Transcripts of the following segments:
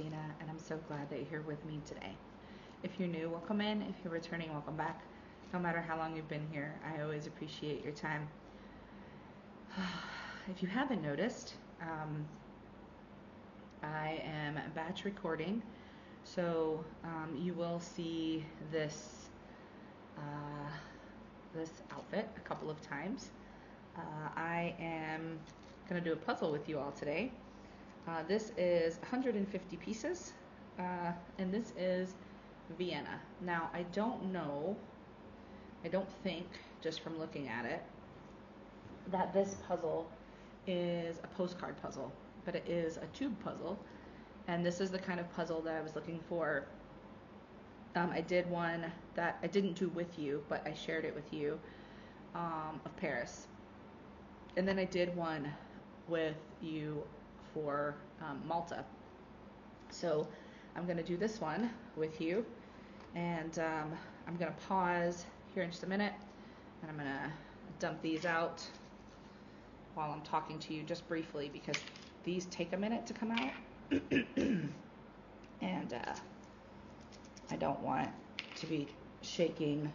Christina, and I'm so glad that you're here with me today. If you're new, welcome in. If you're returning, welcome back. No matter how long you've been here, I always appreciate your time. If you haven't noticed, I am batch recording, so you will see this outfit a couple of times. I am going to do a puzzle with you all today. This is 150 pieces, and this is Vienna. Now, I don't think, just from looking at it, that this puzzle is a postcard puzzle, but it is a tube puzzle, and this is the kind of puzzle that I was looking for. I did one that I didn't do with you, but I shared it with you, of Paris. And then I did one with you for Malta. So I'm going to do this one with you, and I'm going to pause here in just a minute, and I'm going to dump these out while I'm talking to you just briefly, because these take a minute to come out, and I don't want to be shaking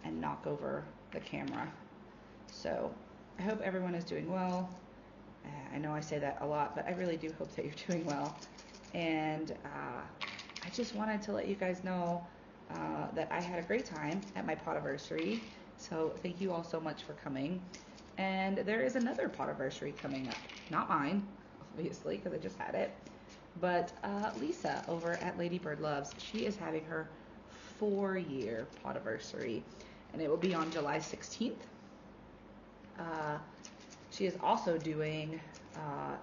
and knock over the camera. So I hope everyone is doing well. I know I say that a lot, but I really do hope that you're doing well. And I just wanted to let you guys know that I had a great time at my podiversary. So thank you all so much for coming. And there is another podiversary coming up. Not mine, obviously, because I just had it. But Lisa over at Lady Bird Loves, she is having her 4-year podiversary, and it will be on July 16th. She is also doing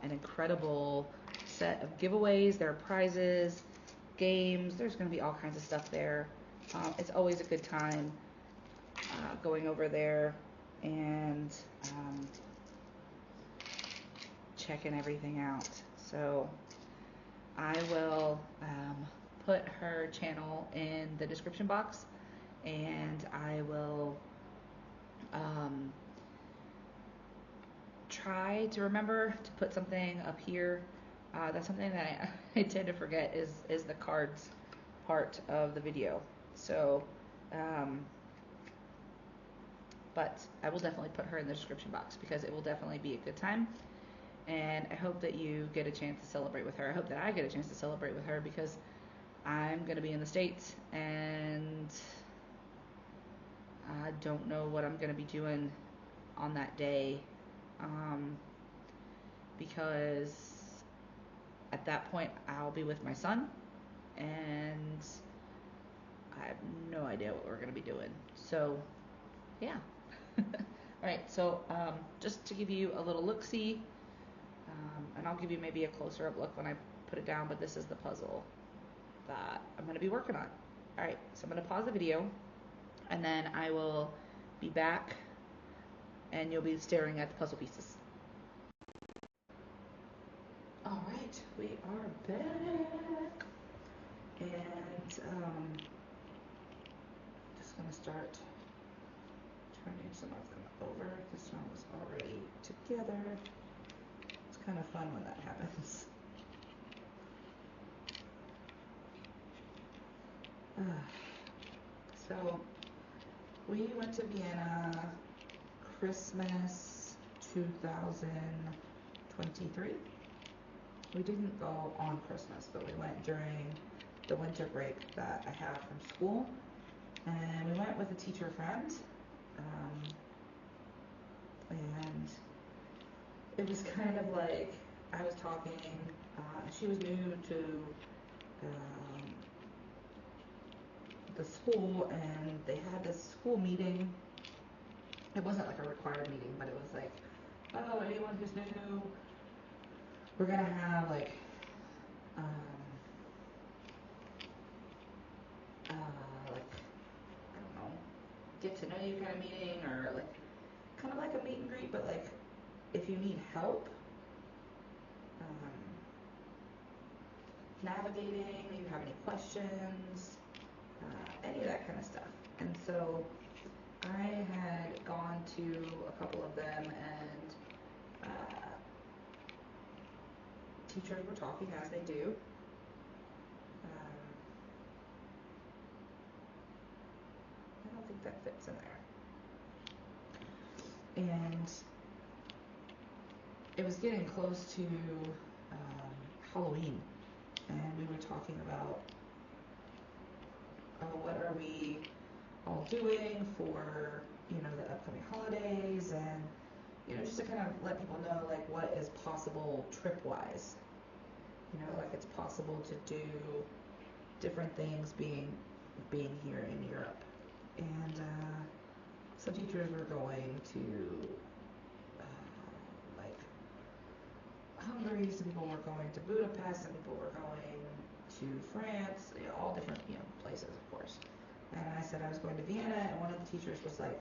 an incredible set of giveaways. There are prizes, games. There's going to be all kinds of stuff there. It's always a good time going over there and checking everything out. So I will put her channel in the description box, and I will try to remember to put something up here. That's something that I tend to forget is the cards part of the video. So, but I will definitely put her in the description box, because it will definitely be a good time. And I hope that you get a chance to celebrate with her. I hope that I get a chance to celebrate with her, because I'm going to be in the States, and I don't know what I'm going to be doing on that day, because at that point I'll be with my son, and I have no idea what we're going to be doing. So, yeah. Alright, so just to give you a little look-see, and I'll give you maybe a closer up look when I put it down, but this is the puzzle that I'm going to be working on. Alright, so I'm going to pause the video, and then I will be back, and you'll be staring at the puzzle pieces. Alright, we are back, and just going to start turning some of them over. This one was already together. It's kind of fun when that happens. So we went to Vienna Christmas 2023. We didn't go on Christmas, but we went during the winter break that I have from school, and we went with a teacher friend, and it was kind of like I was talking, she was new to the school, and they had this school meeting. It wasn't like a required meeting, but it was like, oh, anyone who's new, we're gonna have like I don't know, get to know you kind of meeting, or like kind of like a meet and greet, but like if you need help navigating, if you have any questions, any of that kind of stuff. And so I had gone to a couple of them, and teachers were talking as they do. I don't think that fits in there. And it was getting close to Halloween, and we were talking about what are we all doing for, you know, the upcoming holidays, and, you know, just to kind of let people know, like, what is possible trip-wise. You know, like, it's possible to do different things being here in Europe. And some teachers were going to like Hungary, some people were going to Budapest, some people were going to France, you know, all different, you know, places, of course. And I said I was going to Vienna, and one of the teachers was like,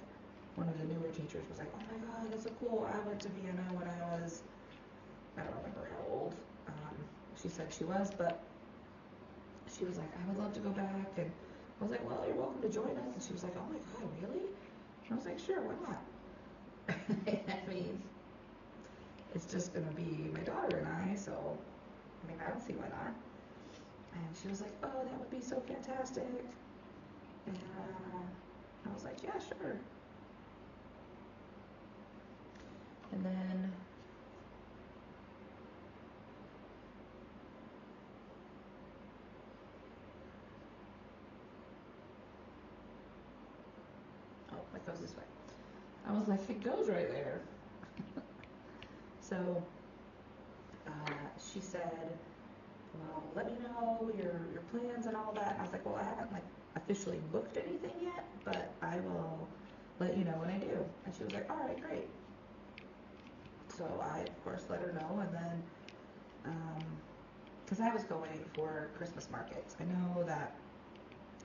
one of the newer teachers was like, oh my god, that's so cool, I went to Vienna when I was, I don't remember how old she said she was, but she was like, I would love to go back. And I was like, well, you're welcome to join us. And she was like, oh my god, really? And I was like, sure, why not? I mean, it's just gonna be my daughter and I, so I mean, I don't see why not. And she was like, oh, that would be so fantastic. And I was like, yeah, sure. And then it goes this way. I was like, it goes right there. So she said, well, let me know your plans and all that. And I was like, well, I haven't like officially booked anything yet, but I will let you know when I do. And she was like, all right, great. So I, of course, let her know, and then, because I was going for Christmas markets. I know that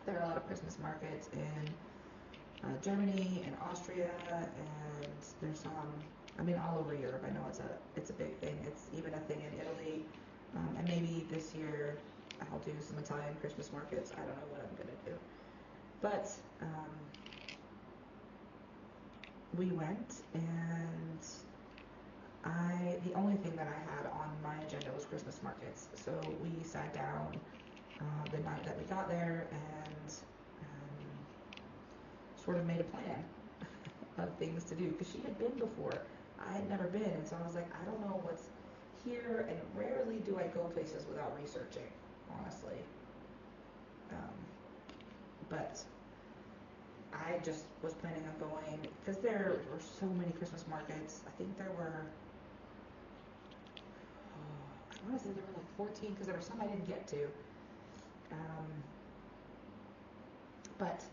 there are a lot of Christmas markets in Germany and Austria, and there's some, I mean, all over Europe. I know it's a big thing. It's even a thing in Italy, and maybe this year I'll do some Italian Christmas markets. I don't know what I'm gonna do, but we went, and the only thing that I had on my agenda was Christmas markets. So we sat down the night that we got there and sort of made a plan of things to do, because she had been before. I had never been, and so I was like, I don't know what's here, and rarely do I go places without researching, honestly. But I just was planning on going, because there were so many Christmas markets. I think there were, I want to say there were like 14, because there were some I didn't get to. But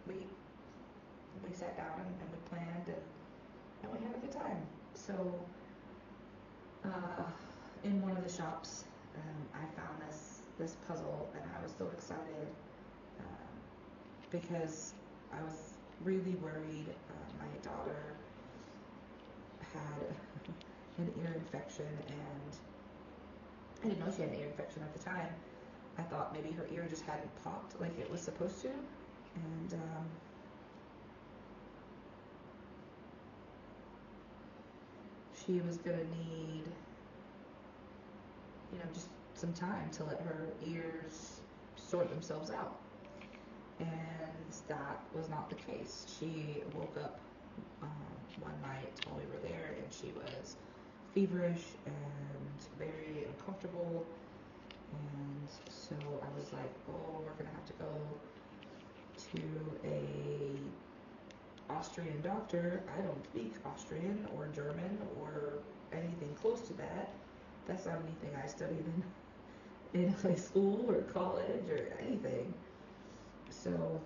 we sat down and we planned, and we had a good time. So in one of the shops, I found this puzzle, and I was so excited because I was really worried. My daughter had an ear infection, and I didn't know she had an ear infection at the time. I thought maybe her ear just hadn't popped like it was supposed to, and she was gonna need, you know, just some time to let her ears sort themselves out. And that was not the case. She woke up one night while we were there, and she was feverish and very uncomfortable. And so I was like, oh, we're gonna have to go to a Austrian doctor. I don't speak Austrian or German or anything close to that. That's not anything I studied in high school or college or anything. So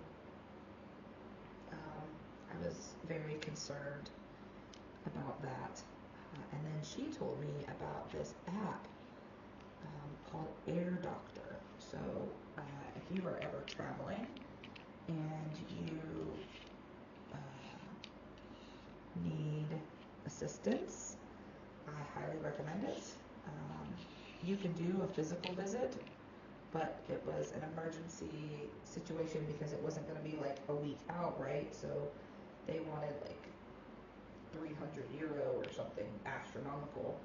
I was very concerned about that. And then she told me about this app called Air Doctor. So if you are ever traveling and you need assistance, I highly recommend it. You can do a physical visit, but it was an emergency situation because it wasn't going to be like a week out, right? So they wanted like €300 or something astronomical,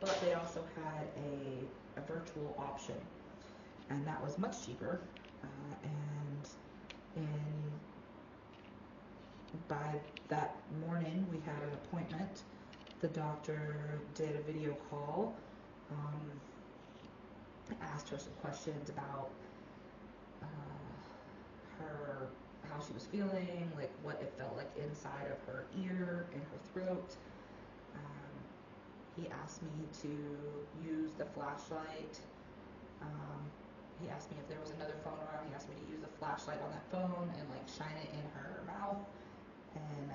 but they also had a virtual option, and that was much cheaper. And by that morning, we had an appointment. The doctor did a video call, asked her some questions about her, how she was feeling, like what it felt like inside of her ear and her throat. He asked me to use the flashlight. He asked me if there was another phone around. He asked me to use the flashlight on that phone and like shine it in her mouth and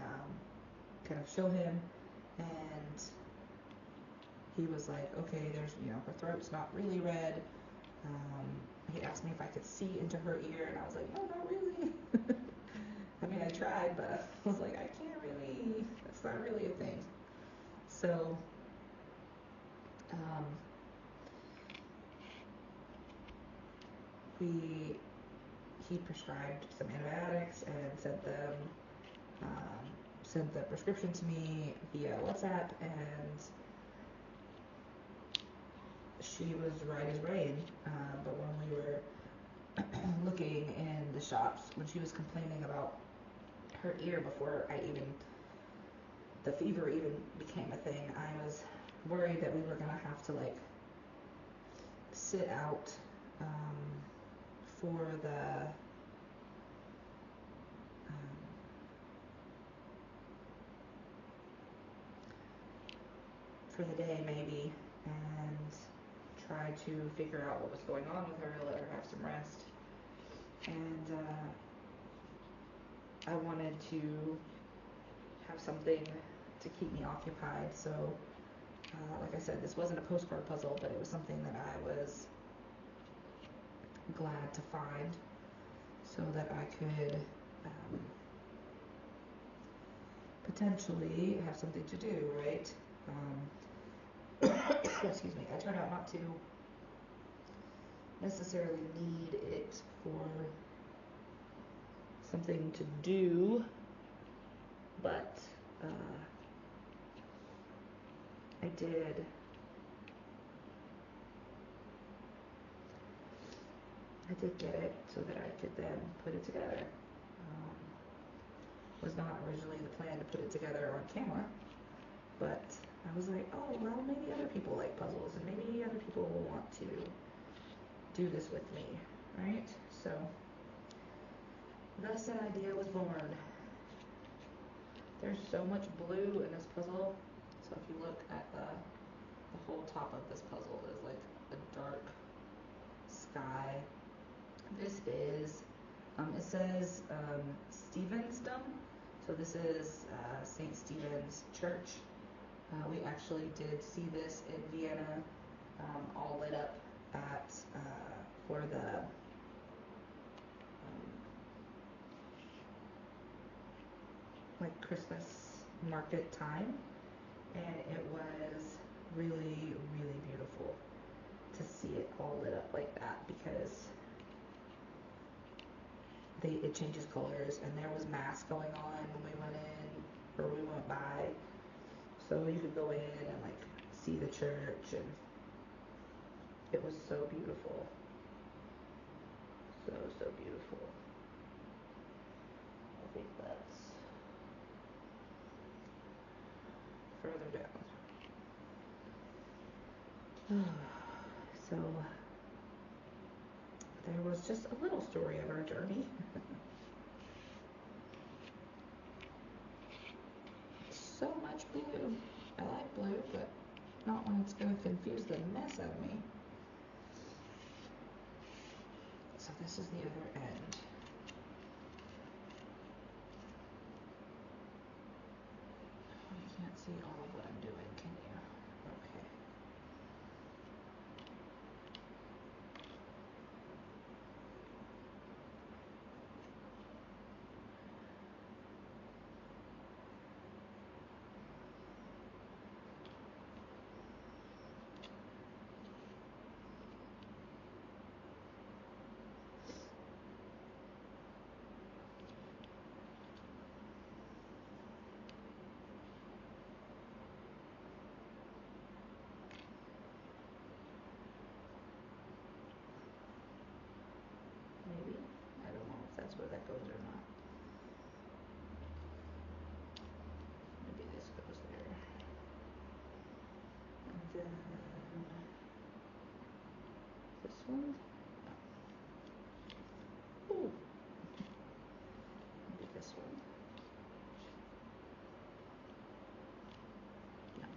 kind of show him. And he was like, okay, there's, her throat's not really red. He asked me if I could see into her ear, and I was like, no, not really. I mean, I tried, but I was like, I can't really, that's not really a thing. So, he prescribed some antibiotics and sent the prescription to me via WhatsApp, and she was right as rain. But when we were looking in the shops, when she was complaining about her ear before the fever even became a thing, I was worried that we were gonna have to like sit out for the day maybe, and try to figure out what was going on with her, let her have some rest. And I wanted to have something to keep me occupied, so like I said, this wasn't a postcard puzzle, but it was something that I was glad to find so that I could potentially have something to do, right? Excuse me, I turned out not to necessarily need it for something to do, but I did get it so that I could then put it together. Was not originally the plan to put it together on camera, but I was like, oh, well, maybe other people like puzzles, and maybe other people will want to do this with me, right? So, thus an idea was born. There's so much blue in this puzzle, so if you look at the whole top of this puzzle is like a dark sky. This is, it says Stevensdom, so this is St. Stephen's Church. We actually did see this in Vienna, all lit up for the like Christmas market time, and it was really, really beautiful to see it all lit up like that, because it changes colors, and there was mass going on when we went in, or we went by, so you could go in and like see the church, and it was so beautiful, so beautiful. I think that's further down. So there was just a little story of our journey. So much blue. I like blue, but not when it's going to confuse the mess out of me. So this is the other end. You can't see all of what I'm doing, can you? Okay. where that goes or not. Maybe this goes there. And then this one. Ooh. Maybe this one. No.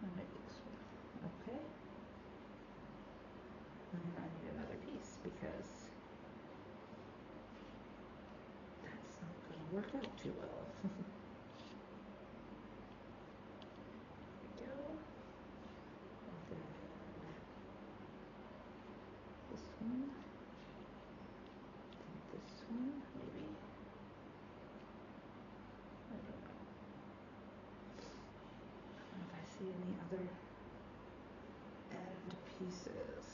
And maybe this one. Okay. And I need another piece because that's not going to work out too well. There we go. And then this one. And this one, maybe. I don't know. If I see any other end pieces.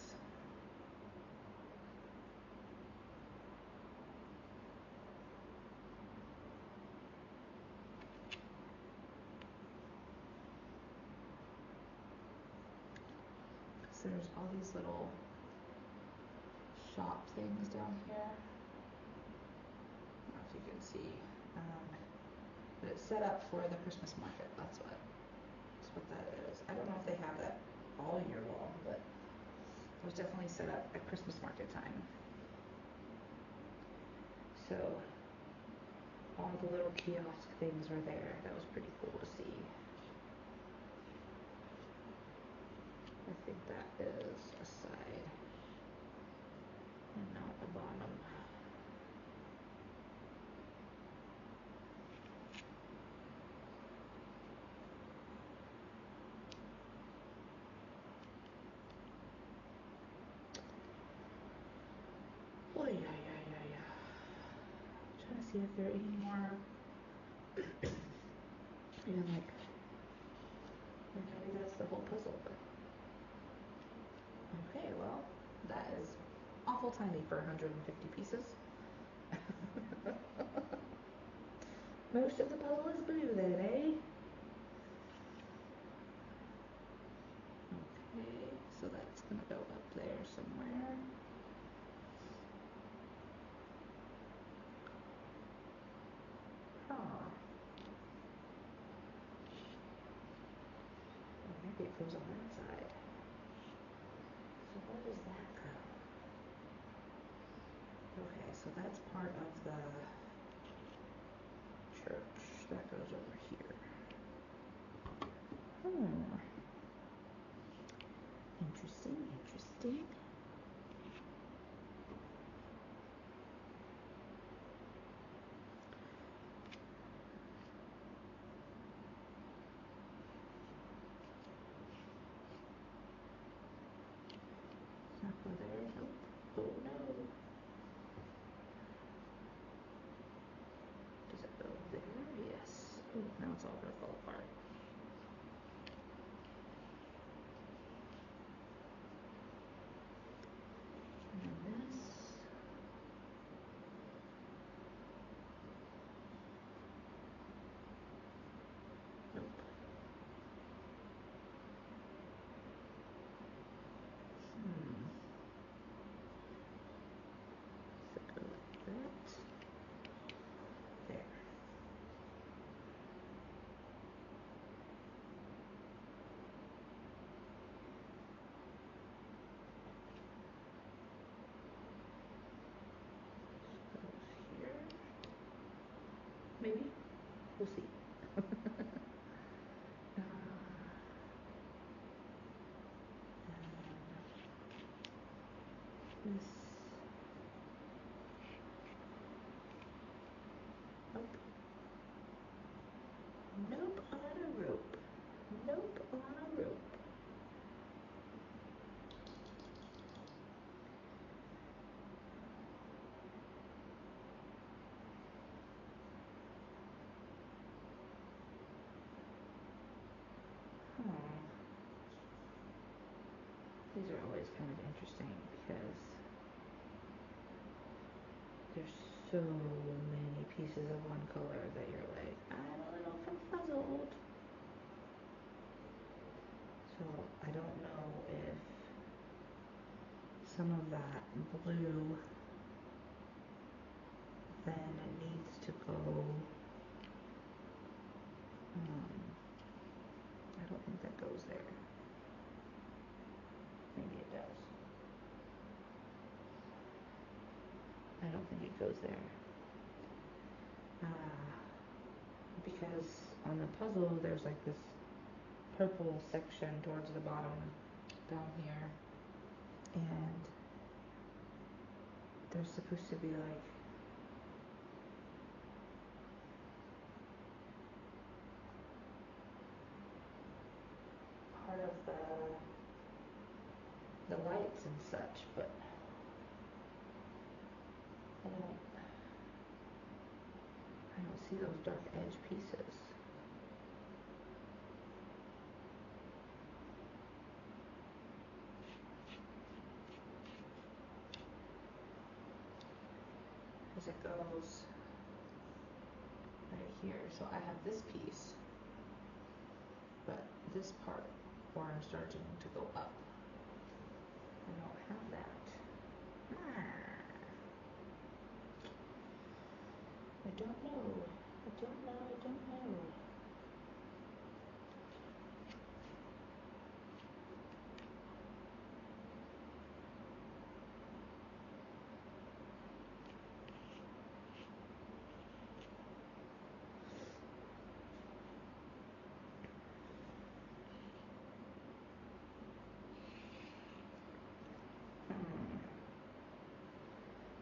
So there's all these little shop things down here. I don't know if you can see. But it's set up for the Christmas market. That's what that is. I don't know if they have that all year long, but it was definitely set up at Christmas market time. So all the little kiosk things were there. That was pretty cool to see. I think that is a side and not a bottom. Oh yeah. Trying to see if there are any more. Even like maybe that's the whole puzzle. But okay, well, that is awful tiny for 150 pieces. Most of the puzzle is blue then, eh? Okay, so that's gonna go up there somewhere. Huh. Or maybe it goes on that side. So where does that go? Okay, so that's part of the church. That goes over here. Interesting. Not go there. Nope. Oh no. Does it go there? Yes. Oh, now it's all gonna fall apart. And this. Nope. So go like that. There. Goes here. Maybe. We'll see. This. Nope. Nope on a rope. Nope on a rope. These are always kind of interesting because there's so many pieces of one color that you're like, I'm a little confuzzled. So I don't know if some of that blue is there? Because on the puzzle there's like this purple section towards the bottom down here, and there's supposed to be like part of the lights and such, but I don't see those dark edge pieces. As it goes right here, so I have this piece, but this part where I'm starting to go up, I don't have that. I don't know.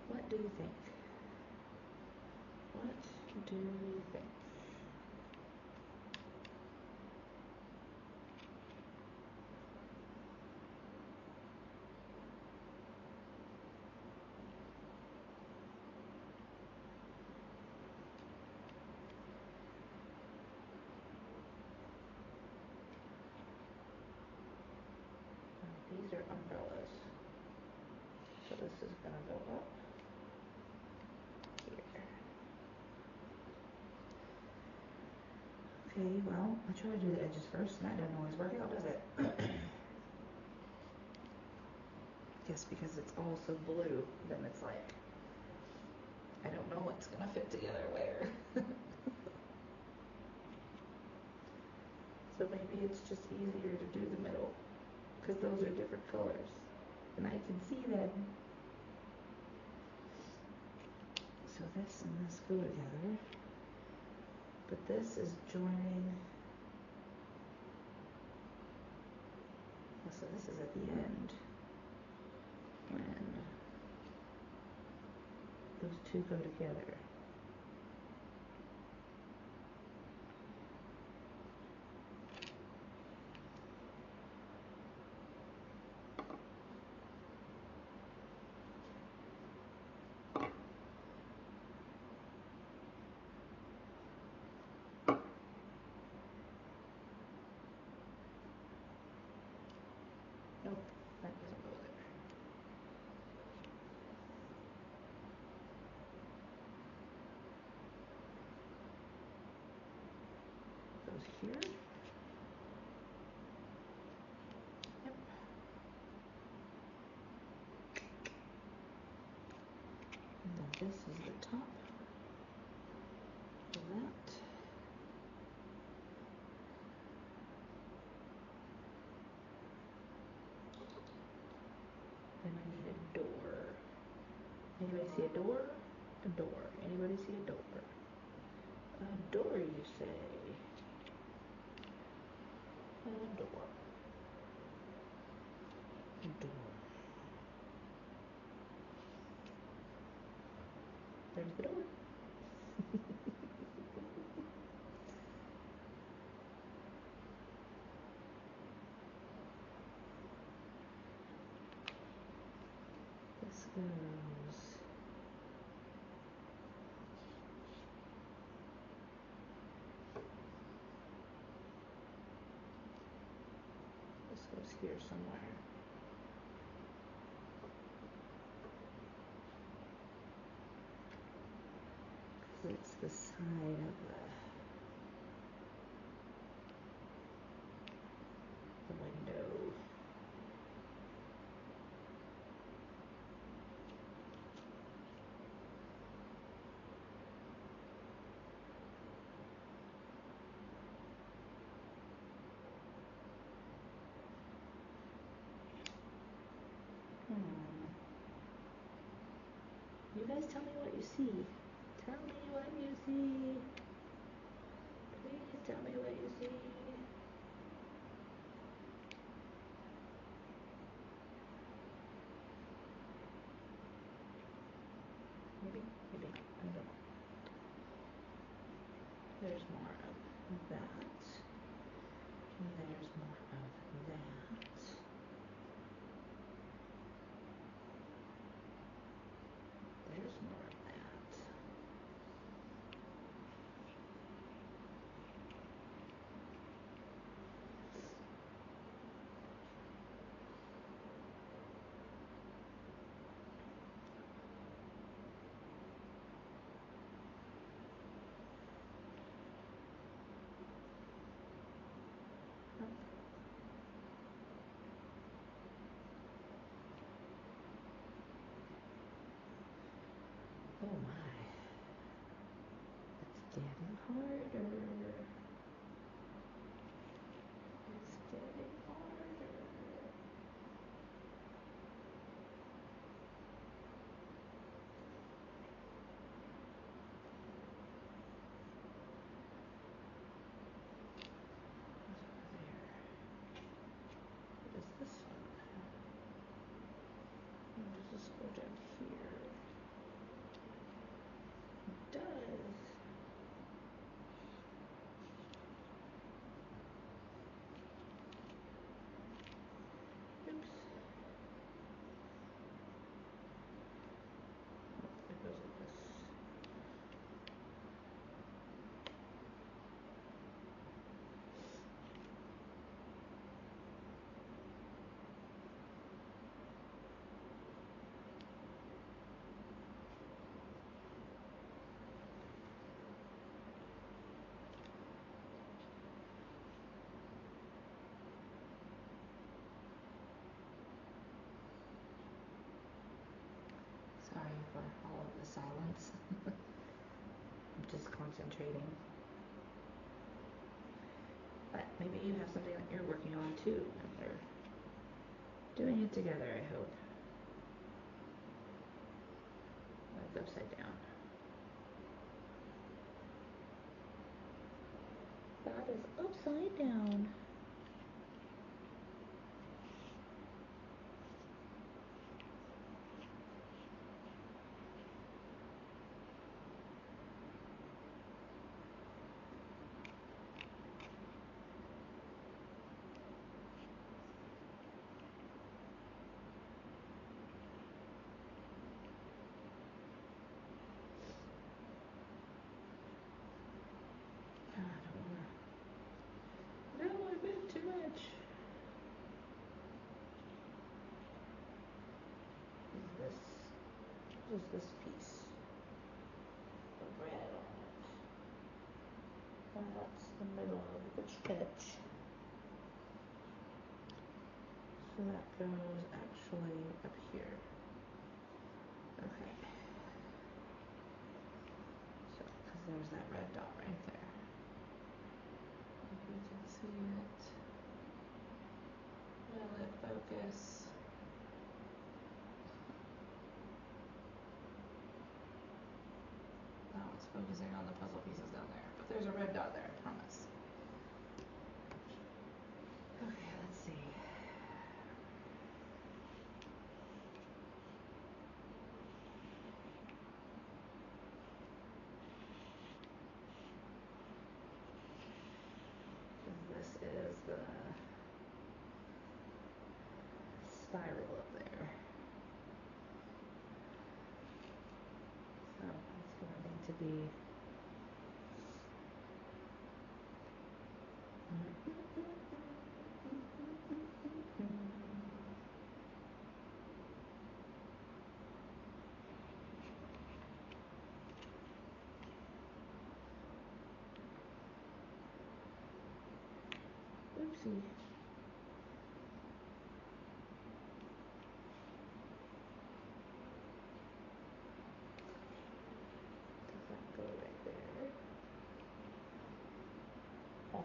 What do you think? What do you think? These are umbrellas. So this is going to go up here. Okay, well, I try to do the edges first, and that doesn't always work out, does it? Just because it's all so blue, then it's like, I don't know what's going to fit together where. So maybe it's just easier to do the middle, because those are different colors, and I can see them. So this and this go together, but this is joining. So this is at the end when those two go together. Nope, that doesn't go there. Goes here. Yep. And then this is the top of that. Then I need a door. Anybody see a door? A door. Anybody see a door? A door, you say? A door. A door. There's the door. This goes. This goes here somewhere. It's the side of the window. You guys tell me what you see. Tell me what you see. Please tell me what you see. Maybe, I don't know. There's more of that. And there's more of that. There's more of that. Oh my. It's getting harder. It's getting harder. What is this one? Does this go down here? It does. Oops. It goes like this. Sorry for all of the silence. I'm just concentrating. But maybe you have something that you're working on too, and we're doing it together, I hope. That's upside down. That is upside down. I don't want to bend too much. What is this piece of red on it? That's the middle of the stitch. So that goes actually up here. Okay. So, because there's that red dot right there. If you can see it. Will it focus? That was focusing on the puzzle pieces down there. But there's a red dot there, I promise. Okay, let's see. This is the spiral up there. So it's going to need to be oopsie. Does that go right there? Oh.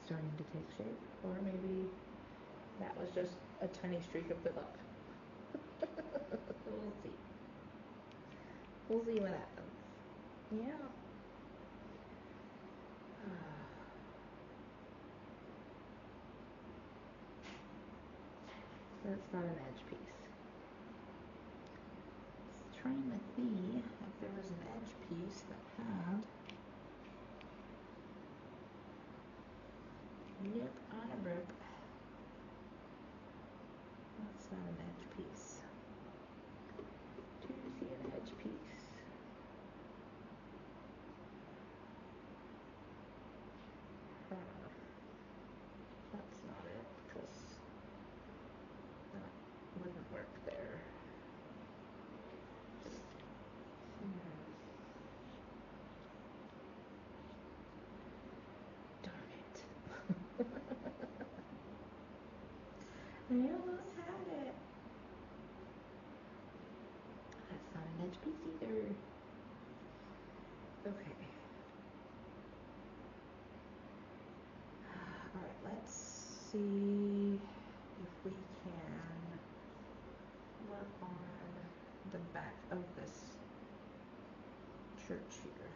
starting to take shape, or maybe that was just a tiny streak of good luck. We'll see. We'll see what happens. Yeah. That's not an edge piece. Trying to see if there was an edge piece that had. Yep, on a broke. That's not an edge piece. Do you see an edge piece? That's not it, because that wouldn't work there. Darn it. I almost had it. That's not an edge piece either. Okay. Alright, let's see if we can work on the back of this church here.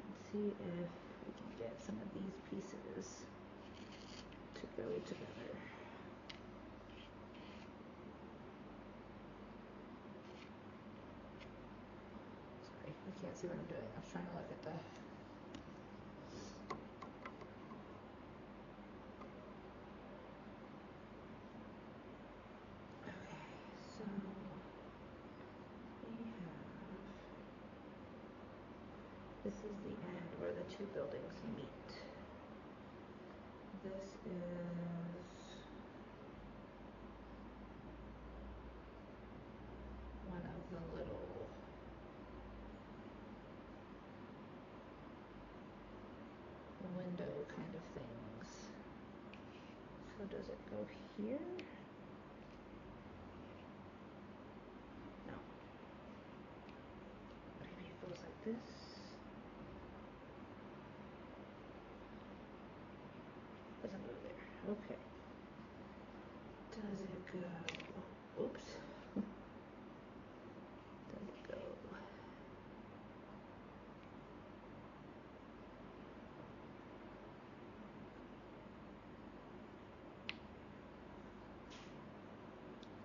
Let's see if we can get some of these pieces to go together. Sorry, you can't see what I'm doing. I was trying to look at the this is the end where the two buildings meet. This is one of the little window kind of things. So does it go here? No. Maybe it goes like this. Doesn't go there. Okay. Does it go? Oops. Does it go?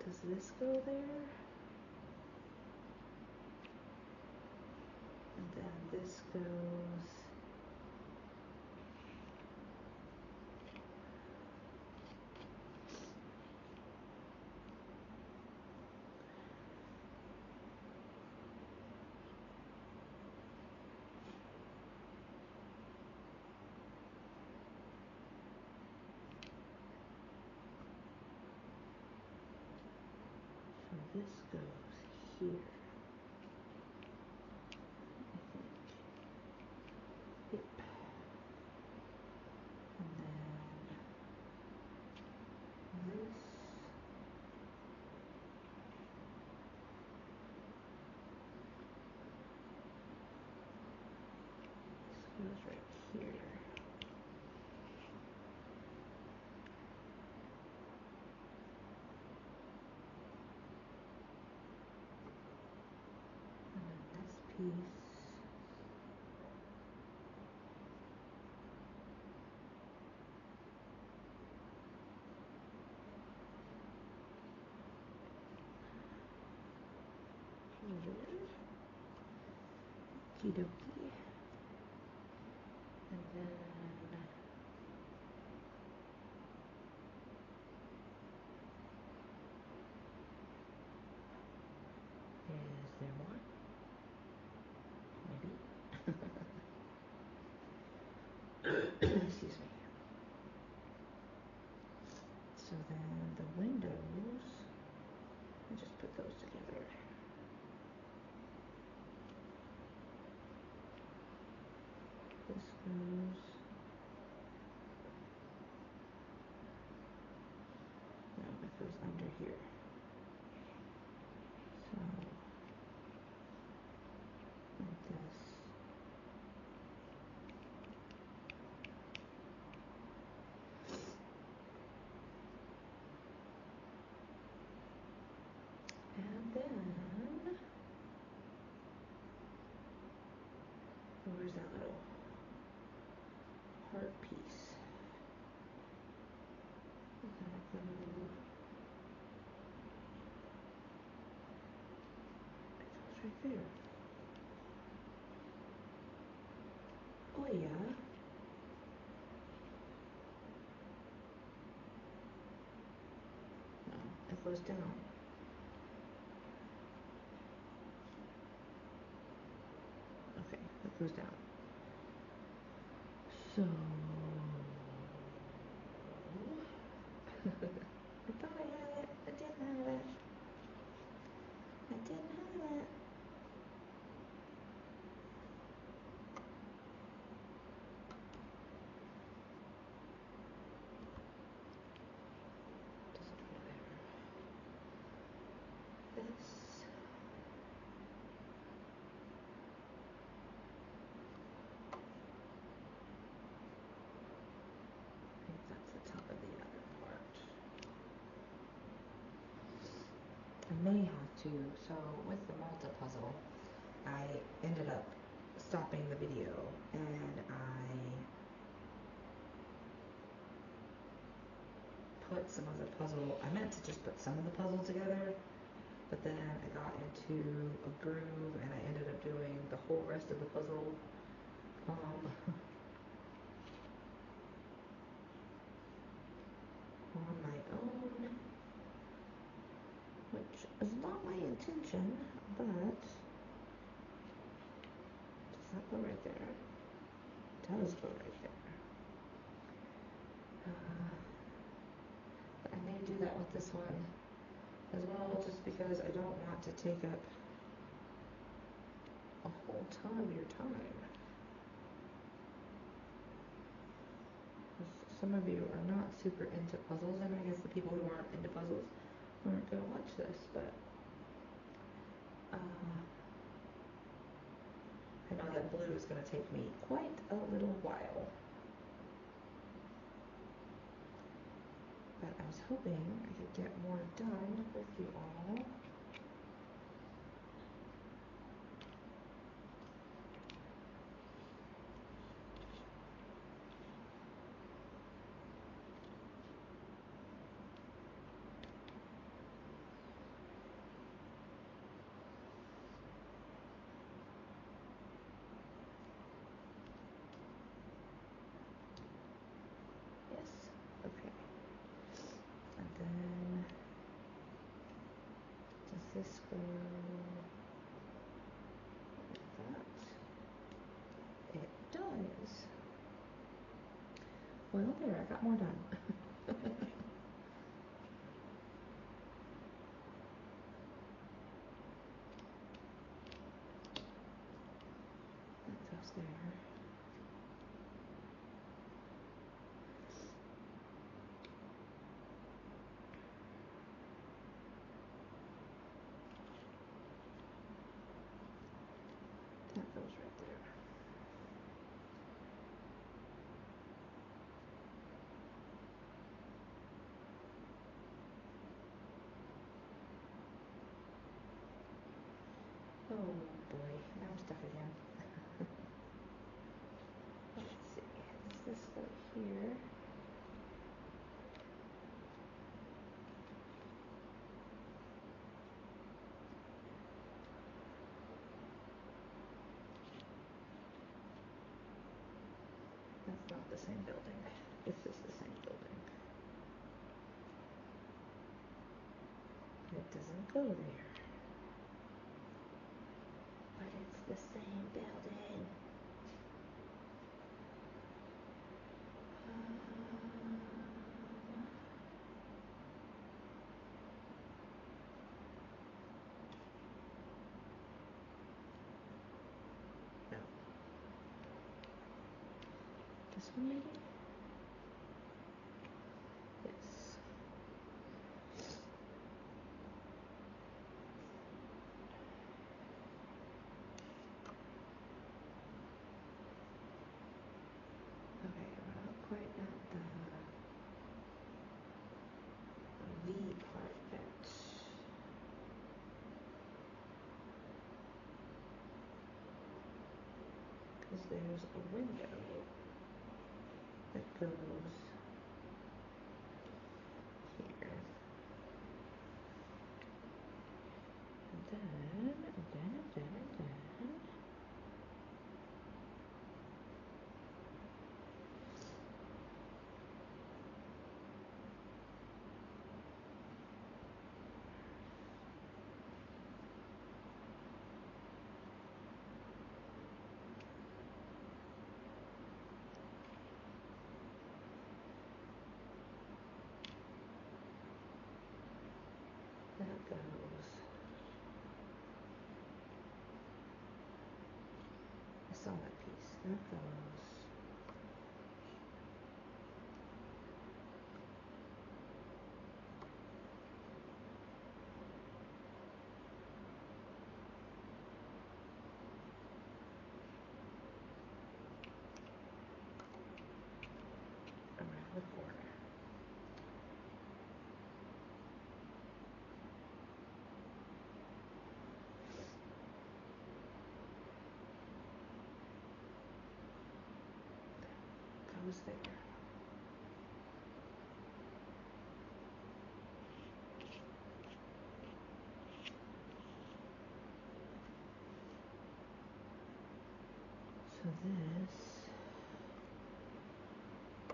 Does this go there? And then this goes. So this goes here. Yep. And then this goes right here. And then this piece. Okie dokie. And then is there more? Maybe. Excuse me. So then the windows, I just put those together. This goes. No, it goes under here. So like this. Where's that little heart piece? Is that a blue? It's right there. Oh yeah. No, it goes down. Okay, it goes down. So I thought I had it. I didn't have it. I didn't have it. Doesn't go there. This. I think that's the top of the other part. I may have to. So with the Malta puzzle, I ended up stopping the video and I put some of the puzzle. I meant to just put some of the puzzle together, but then I got into a groove and I ended up doing the whole rest of the puzzle on my own, which is not my intention, but does that go right there? It does go right there. I may do that with this one as well, just because I don't want to take up a whole ton of your time. Some of you are not super into puzzles, and I guess the people who aren't into puzzles aren't going to watch this, but I know that blue is going to take me quite a little while. But I was hoping I could get more done with you all. Yes, okay. And then, does this go like that? It does. Well, there, I got more done. That goes there. That goes right there. Oh boy, now I'm stuck again. Let's see, does this go here? That's not the same building. This is the same building. It doesn't go there. But it's the same building. No. This one maybe? Yes. Okay, we're not quite at the V part yet. is there's a window that goes here. And then that goes. I saw that piece. That goes. Around the corner. Goes there. So this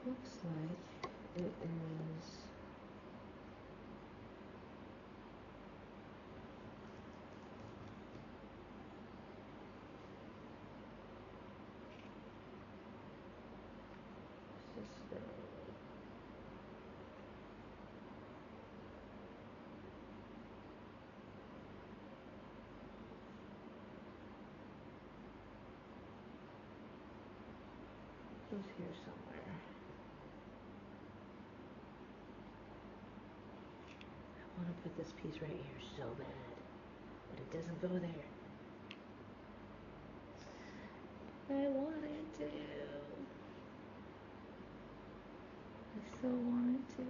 looks like it is Cisco. Goes here somewhere. I want to put this piece right here so bad, but it doesn't go there. I wanted to. I so wanted to.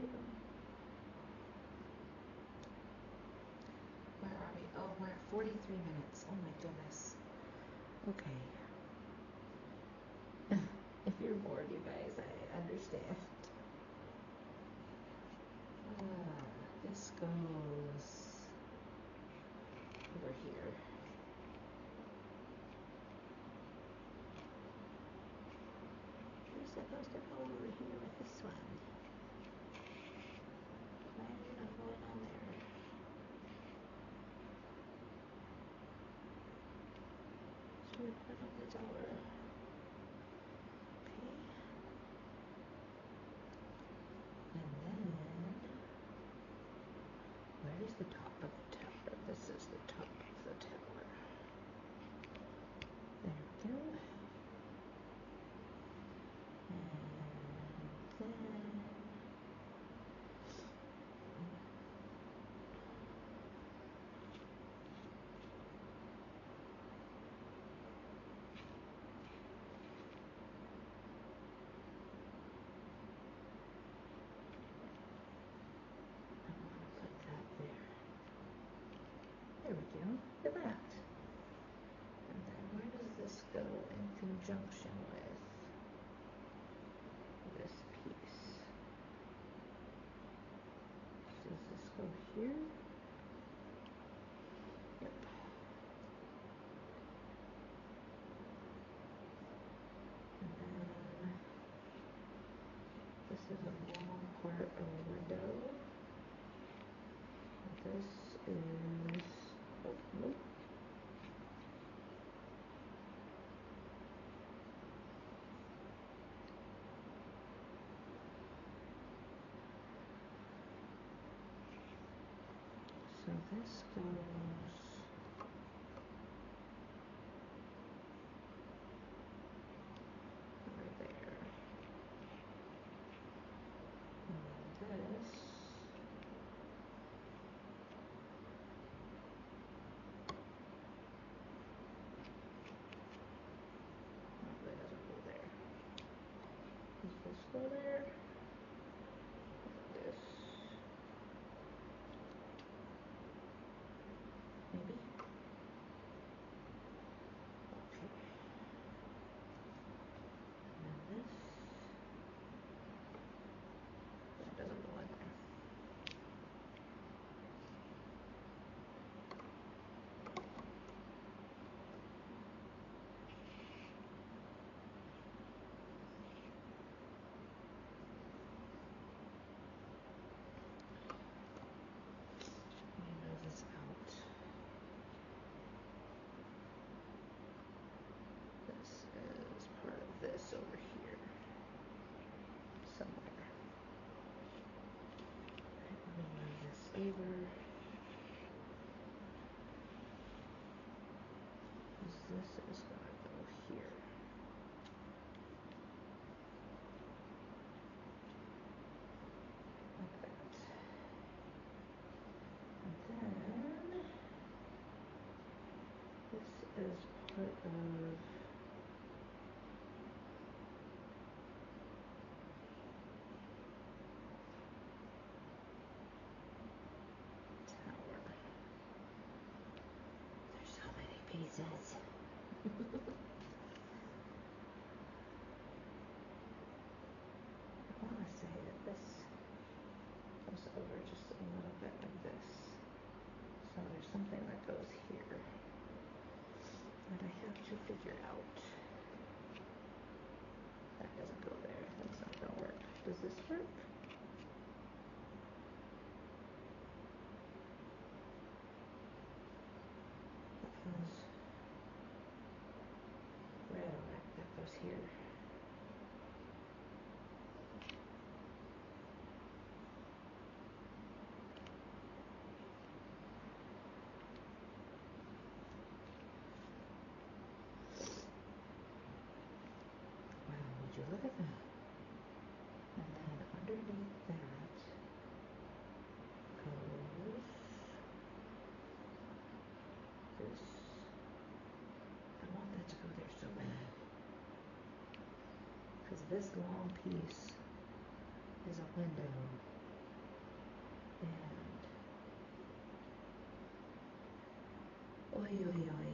Where are we? Oh, we're at 43 minutes. Oh my goodness. Okay. If you're bored, you guys, I understand. This goes over here. You're supposed to go over here with this one. Why are you not going on there? So we're going on the tower. Okay. And then, where is the top of the tower? This is the top of the tower. There we go. And then there we go. Look at that. And then where does this go in conjunction with this piece? Does this go here? Yep. And then this is a long part of a window. This is, oh, nope. So this goes over there. And this probably doesn't go there. Does this go there? This. Maybe. Okay. favor. This is gonna go here. Like that. And then this is part of tower. There's so many pieces. I want to say that this goes over just a little bit like this. So there's something that goes here that I have to figure out. That doesn't go there. That's not going to work. Does this work? That goes right on it. That goes here. Would you look at that? And then underneath that goes this. I want that to go there so bad. Because this long piece is a window. And oi oi oi.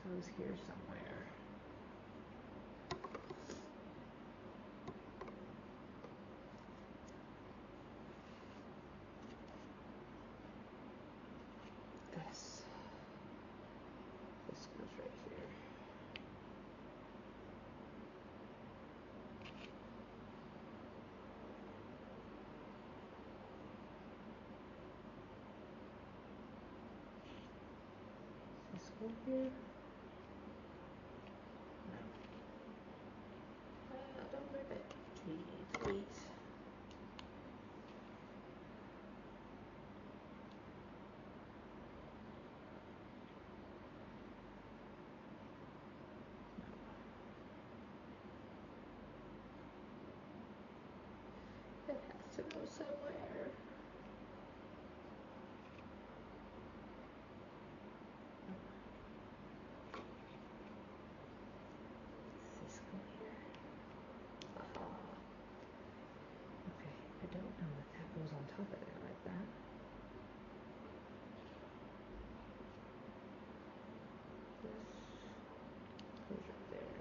Goes here somewhere. This goes right here. Does this go here? Don't rip it. Tweet. It has to go somewhere. I don't know that that goes on top of there like that. This goes right there.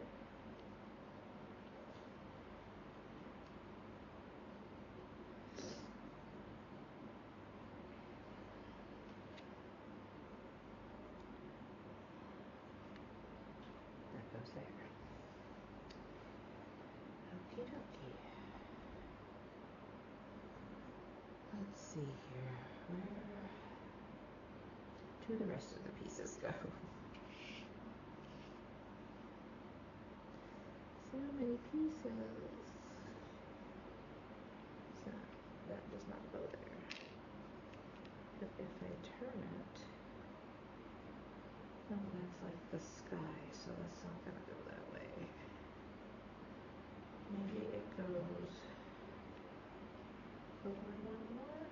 That goes there. Okie dokie. Let's see here. Where do the rest of the pieces go? So many pieces. So that does not go there. But if I turn it, no, that's like the sky, so that's not going to go that way. Maybe it goes over one more,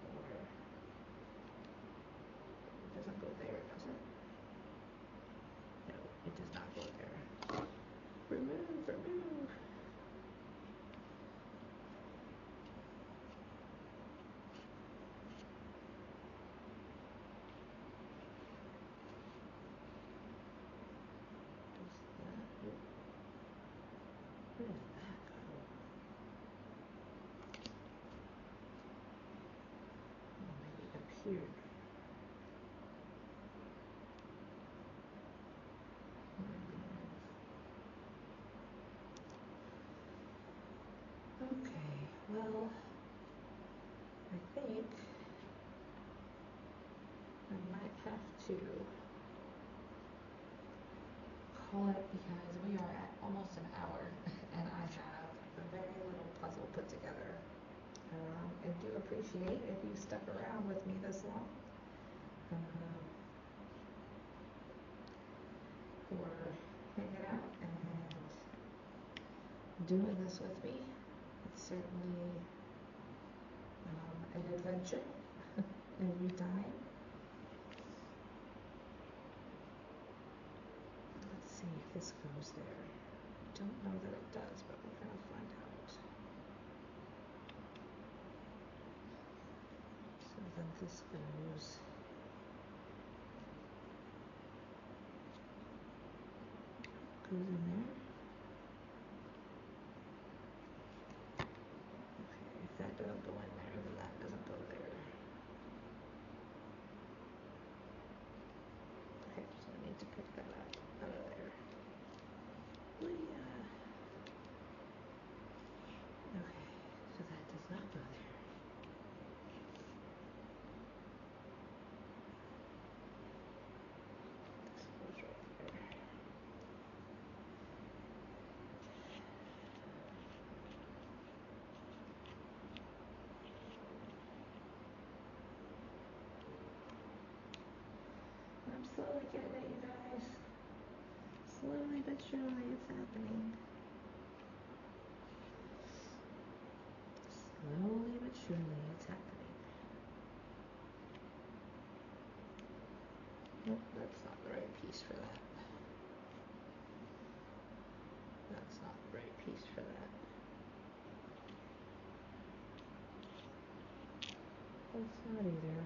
or it doesn't go there, does it? No, it does not go there. Remove. Where does that go? Oh, maybe up here. Okay, well, I think I might have to call it because we are at almost an hour and I have very little puzzle put together. I do appreciate if you stuck around with me this long. For hanging out and doing this with me. It's certainly an adventure every time. Let's see if this goes there. Don't know that it does, but we're going to find out. So then this goes in there. Okay, if that doesn't go in there, then that doesn't go there. Okay, so I need to pick that up out of there. Okay, so that does not go there. This goes right there. I'm slowly getting it, you guys. Slowly but surely it's happening. Slowly but surely it's happening. Nope, that's not the right piece for that. That's not the right piece for that. That's not either.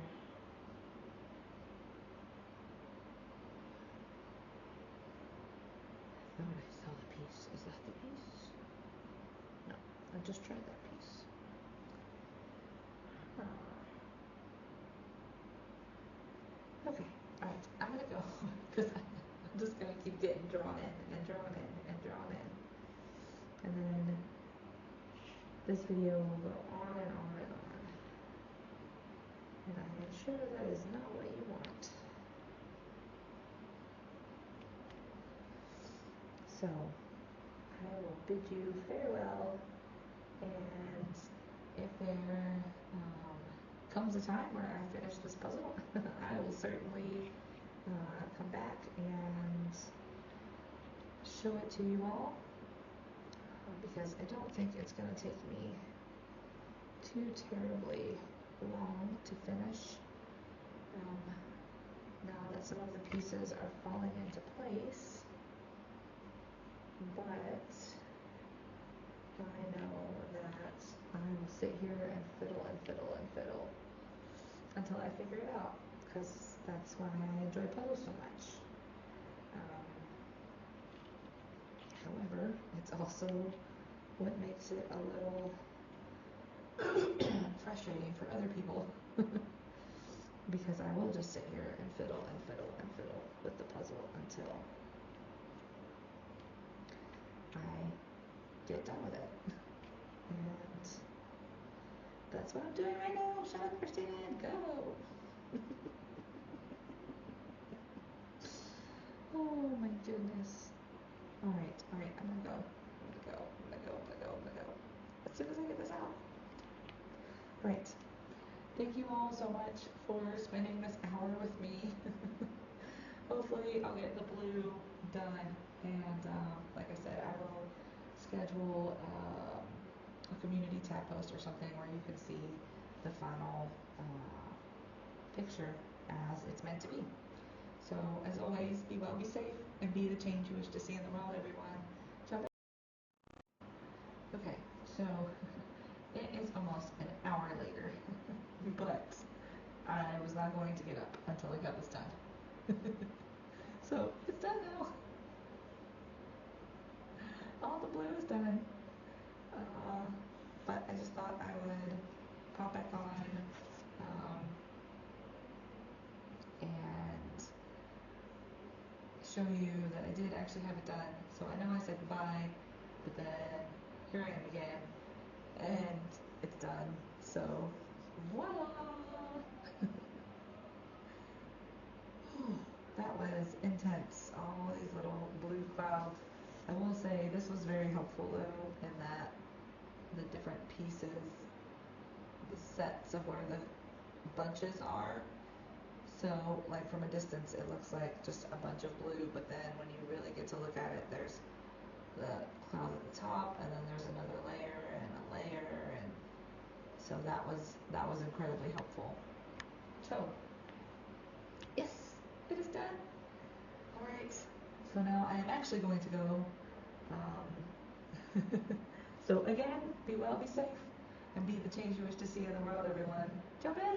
I thought I saw the piece. Is that the piece? No, I just tried that piece. Okay, alright, I'm gonna go because I'm just gonna keep getting drawn in and drawn in and drawn in. And then this video will go on and on and on. And I'm sure that is not what you want. So, I will bid you farewell, and if there comes a time where I finish this puzzle, I will certainly come back and show it to you all, because I don't think it's going to take me too terribly long to finish. Now that some of the pieces are falling into place, but I know that I will sit here and fiddle and fiddle and fiddle until I figure it out, because that's why I enjoy puzzles so much. However, it's also what makes it a little frustrating for other people, because I will just sit here and fiddle and fiddle and fiddle with the puzzle until I get done with it. And that's what I'm doing right now. Shut up, Christine, go! Oh my goodness. Alright, I'm gonna go. As soon as I get this out. Right. Thank you all so much for spending this hour with me. Hopefully I'll get the blue done, and like I said, I will schedule a community tab post or something where you can see the final picture as it's meant to be. So as always, be well, be safe, and be the change you wish to see in the world, everyone. Ciao. Okay, so it is almost an hour later, but I was not going to get up until I got this done. So it's done now. All the blue is done. But I just thought I would pop back on and show you that I did actually have it done. So I know I said goodbye, but then here I am again, and it's done. So voila! That was intense. All these little blue clouds. helpful though in that the different pieces, the sets of where the bunches are. So like from a distance it looks like just a bunch of blue, but then when you really get to look at it, there's the cloud at the top, and then there's another layer and a layer, and so that was incredibly helpful. So yes, it is done. All right, so now I am actually going to go. So again, be well, be safe, and be the change you wish to see in the world, everyone. Ciao bella!